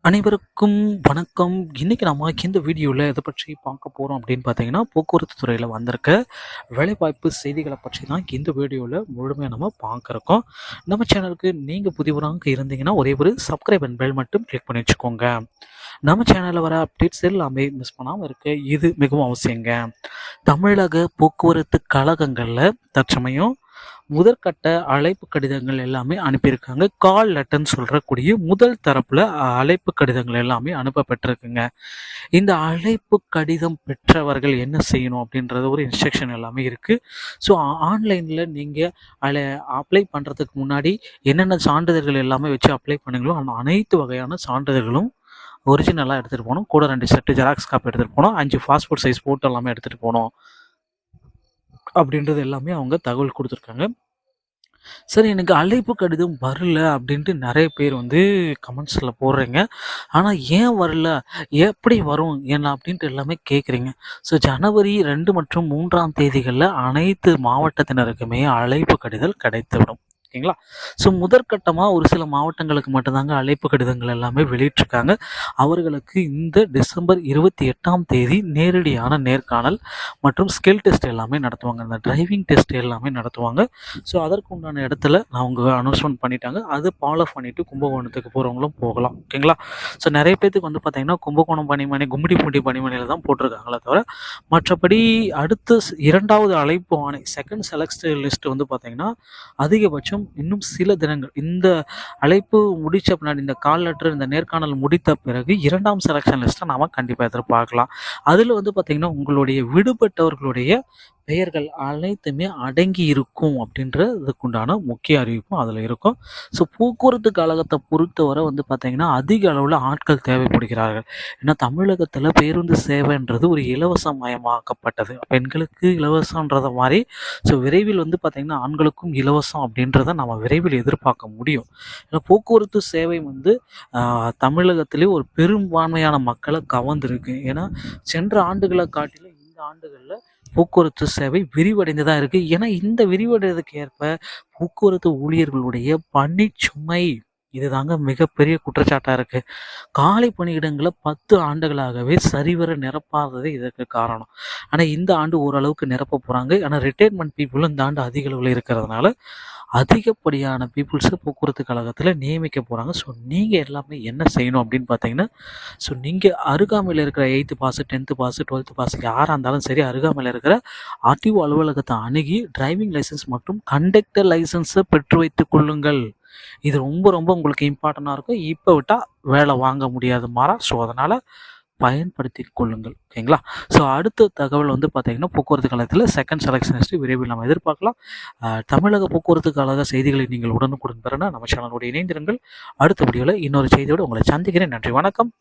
அனைவருக்கும் வணக்கம். இன்னைக்கு நம்ம இந்த வீடியோவில் எதை பற்றி பார்க்க போகிறோம் அப்படின்னு பார்த்தீங்கன்னா, போக்குவரத்து துறையில் வந்திருக்க வேலைவாய்ப்பு செய்திகளை பற்றி தான் இந்த வீடியோவில் முழுமையாக நம்ம பார்க்குறோம். நம்ம சேனலுக்கு நீங்கள் புதியவராக இருந்தீங்கன்னா ஒரே ஒரு சப்ஸ்கிரைப் அண்ட் பெல் மட்டும் கிளிக் பண்ணி வச்சுக்கோங்க. நம்ம சேனலில் வர அப்டேட்ஸ் எல்லாமே மிஸ் பண்ணாமல் இருக்க இது மிகவும் அவசியங்க. தமிழக போக்குவரத்து கழகங்களில் தற்சமயம் முதற்கட்ட அழைப்பு கடிதங்கள் எல்லாமே அனுப்பியிருக்காங்க. கால் லெட்டர்ன்னு சொல்றக்கூடிய முதல் தரப்புல அழைப்பு கடிதங்கள் எல்லாமே அனுப்பப்பட்டிருக்குங்க. இந்த அழைப்பு கடிதம் பெற்றவர்கள் என்ன செய்யணும் அப்படின்றது ஒரு இன்ஸ்ட்ரக்ஷன் எல்லாமே இருக்கு. ஸோ ஆன்லைன்ல நீங்க அப்ளை பண்றதுக்கு முன்னாடி என்னென்ன சான்றிதழ்கள் எல்லாமே வச்சு அப்ளை பண்ணுங்களோ அந்த அனைத்து வகையான சான்றிதழ்களும் ஒரிஜினலாக எடுத்துகிட்டு போகணும். கூட 2 செட்டு ஜெராக்ஸ் காப்பி எடுத்துகிட்டு போகணும். 5 பாஸ்போர்ட் சைஸ் ஃபோட்டோ எல்லாமே எடுத்துகிட்டு போகணும் அப்படின்றது எல்லாமே அவங்க தகவல் கொடுத்துருக்காங்க. சரி, எனக்கு அழைப்பு கடிதம் வரல அப்படின்ட்டு நிறைய பேர் கமெண்ட்ஸில் போடுறீங்க. ஆனால் ஏன் வரல, எப்படி வரும் என்ன அப்படின்ட்டு எல்லாமே கேட்குறீங்க. ஸோ ஜனவரி 2 மற்றும் 3ஆம் தேதிகளில் அனைத்து மாவட்டத்தினருக்குமே அழைப்பு கடிதம் கிடைத்துவிடும். ஓகேங்களா? ஸோ முதற்கட்டமாக ஒரு சில மாவட்டங்களுக்கு மட்டும்தாங்க அழைப்பு கடிதங்கள் எல்லாமே வெளியிட்டிருக்காங்க. அவர்களுக்கு இந்த டிசம்பர் 28ஆம் தேதி நேரடியான நேர்காணல் மற்றும் ஸ்கில் டெஸ்ட் எல்லாமே நடத்துவாங்க. அந்த டிரைவிங் டெஸ்ட் எல்லாமே நடத்துவாங்க. ஸோ அதற்கு உண்டான இடத்துல அவங்க அனௌன்ஸ்மெண்ட் பண்ணிட்டாங்க. அது ஃபாலோ பண்ணிவிட்டு கும்பகோணத்துக்கு போகிறவங்களும் போகலாம். ஓகேங்களா? ஸோ நிறைய பேத்துக்கு பார்த்தீங்கன்னா கும்பகோணம் பணிமனை, கும்மிடிப்பூண்டி பணிமனையில் தான் போட்டிருக்காங்களே தவிர மற்றபடி அடுத்த 2வது அழைப்பு ஆணை செகண்ட் செலக்ட் லிஸ்ட் பார்த்தீங்கன்னா அதிகபட்சம் இன்னும் சில தினங்கள் இந்த அழைப்பு முடித்த பின்னாடி இந்த கால் லெட்டர் இந்த நேர்காணல் முடித்த பிறகு 2ஆம் செலக்ஷன் லிஸ்ட்டை நாம் கண்டிப்பாக எதிர்பார்க்கலாம். அதில் பார்த்தீங்கன்னா உங்களுடைய விடுபட்டவர்களுடைய பெயர்கள் அனைத்துமே அடங்கி இருக்கும் அப்படின்றதுக்குண்டான முக்கிய அறிவிப்பும் அதில் இருக்கும். ஸோ போக்குவரத்து கழகத்தை பொறுத்தவரை பார்த்தீங்கன்னா அதிக அளவில் ஆட்கள் தேவைப்படுகிறார்கள். ஏன்னா தமிழகத்தில் பேருந்து சேவைன்றது ஒரு இலவசமயமாக்கப்பட்டது. பெண்களுக்கு இலவசன்றத மாதிரி ஸோ விரைவில் பார்த்தீங்கன்னா ஆண்களுக்கும் இலவசம் அப்படின்றத நம்ம விரைவில் எதிர்பார்க்க முடியும். ஏன்னா போக்குவரத்து சேவை தமிழகத்திலே ஒரு பெரும்பான்மையான மக்களை கவர்ந்துருக்கு. ஏன்னா சென்ற ஆண்டுகளை காட்டிலும் இந்த ஆண்டுகளில் போக்குவரத்து சேவை விரிவடைந்து தான் இருக்குது. ஏன்னா இந்த விரிவடைறதுக்கு ஏற்ப போக்குவரத்து ஊழியர்களுடைய பணிச்சுமை இதுதாங்க மிகப்பெரிய குற்றச்சாட்டாக இருக்குது. காலி பணியிடங்களை 10 ஆண்டுகளாகவே சரிவர நிரப்பாததே இதற்கு காரணம். ஆனால் இந்த ஆண்டு ஓரளவுக்கு நிரப்ப போகிறாங்க. ஆனால் ரிட்டையர்மெண்ட் பீப்புளும் இந்த ஆண்டு அதிக அளவில் இருக்கிறதுனால அதிகப்படியான பீப்புள்ஸை போக்குவரத்து கழகத்தில் நியமிக்க போகிறாங்க. ஸோ நீங்கள் எல்லாமே என்ன செய்யணும் அப்படின்னு பார்த்தீங்கன்னா, ஸோ நீங்கள் அருகாமையில் இருக்கிற 8th pass, 10th pass, 12th pass யாராக இருந்தாலும் சரி அருகாமையில் இருக்கிற ஆர்டிஓ அலுவலகத்தை அணுகி டிரைவிங் லைசன்ஸ் மற்றும் கண்டக்டர் லைசன்ஸை பெற்று வைத்துக் கொள்ளுங்கள். இது ரொம்ப ரொம்ப உங்களுக்கு இம்பார்ட்டண்ட்டாக இருக்கும். இப்போ விட்டால் வேலை வாங்க முடியாது மாறா. ஸோ அதனால் பயன்படுத்தி கொள்ளுங்கள். ஓகேங்களா? ஸோ அடுத்த தகவல் பார்த்தீங்கன்னா போக்குவரத்து கழகத்தில் செகண்ட் செலக்ஷன் லிஸ்ட் விரைவில் நம்ம எதிர்பார்க்கலாம். தமிழக போக்குவரத்து கழக செய்திகளை நீங்கள் உடனுக்குடன் பெறனா நம்ம சேனலோடு இணைந்திருங்கள். அடுத்த வீடியோவில் இன்னொரு செய்தியோடு உங்களை சந்திக்கிறேன். நன்றி, வணக்கம்.